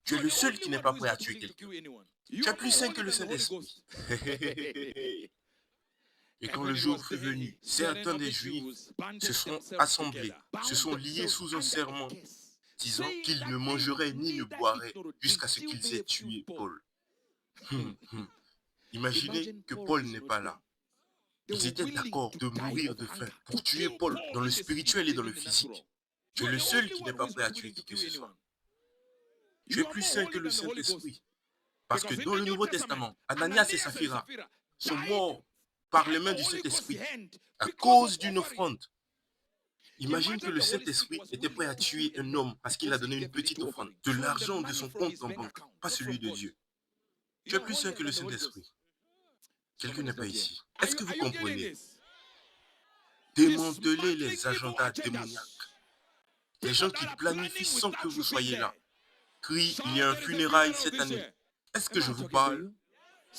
Tu es le seul qui n'est pas prêt à tuer quelqu'un. Tu es plus saint que le Saint-Esprit. Et quand le jour fut venu, certains des Juifs se sont assemblés, se sont liés sous un serment, disant qu'ils ne mangeraient ni ne boiraient jusqu'à ce qu'ils aient tué Paul. Imaginez que Paul n'est pas là. Ils étaient d'accord de mourir de faim pour tuer Paul dans le spirituel et dans le physique. Tu es le seul qui n'est pas prêt à tuer qui que ce soit. Tu es plus saint que le Saint-Esprit. Parce que dans le Nouveau Testament, Ananias et Saphira sont morts par les mains du Saint-Esprit à cause d'une offrande. Imagine que le Saint-Esprit était prêt à tuer un homme parce qu'il a donné une petite offrande, de l'argent de son compte en banque, pas celui de Dieu. Tu es plus saint que le Saint-Esprit. Quelqu'un n'est pas ici. Est-ce que vous comprenez? Démanteler les agendas démoniaques. Les gens qui planifient sans que vous soyez là. Crient, il y a un funérail cette année. Est-ce que je vous parle?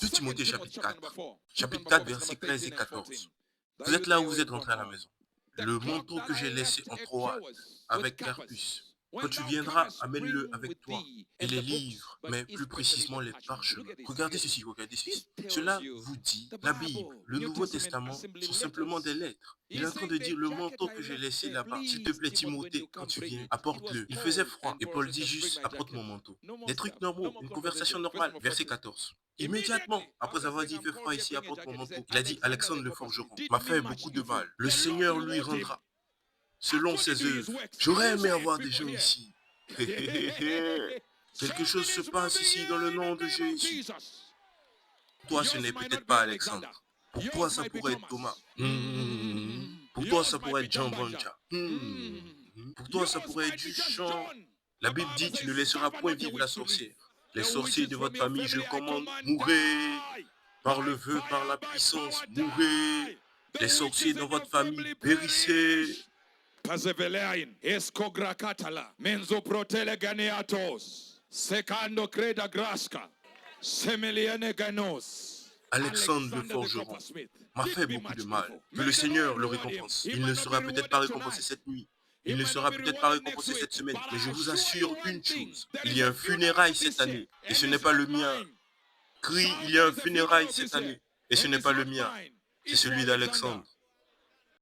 2 Timothée chapitre 4. Chapitre 4, versets 13 et 14. Vous êtes là où vous êtes rentré à la maison. Le manteau que j'ai laissé en Troade avec Carpus. Quand tu viendras, amène-le avec toi. Et les livres, mais plus précisément les parchemins. Regardez ceci, regardez ceci. Cela vous dit, la Bible, le Nouveau Testament sont simplement des lettres. Il est en train de dire, le manteau que j'ai laissé là-bas, s'il te plaît Timothée, quand tu viens, apporte-le. Il faisait froid et Paul dit juste, apporte mon manteau. Des trucs normaux, une conversation normale. Verset 14. Immédiatement, après avoir dit, il fait froid ici, apporte mon manteau, il a dit, Alexandre le forgeron m'a fait beaucoup de mal. Le Seigneur lui rendra selon ses œuvres. J'aurais aimé avoir des gens ici. Quelque chose se passe ici dans le nom de Jésus. Pour toi, ce n'est peut-être pas Alexandre. Pour toi, ça pourrait être Thomas. Pour toi, ça pourrait être Jean Bonja. Pour toi, ça pourrait être Duchamp. La Bible dit, tu ne laisseras point vivre la sorcière. Les sorciers de votre famille, je commande, mourrez. Par le vœu, par la puissance, mourrez. Les sorciers dans votre famille, périssez. Perseverain, escograkatala, menzoprotele ganeatos, secando creda grasca, semeliane ganos. Alexandre le forgeron m'a fait beaucoup de mal. Que le Seigneur le récompense. Il ne sera peut-être pas récompensé cette nuit. Il ne sera peut-être pas récompensé cette semaine. Mais je vous assure une chose. Il y a un funérail cette année. Et ce n'est pas le mien. Crie, il y a un funérail cette année. Et ce n'est pas le mien. C'est celui d'Alexandre.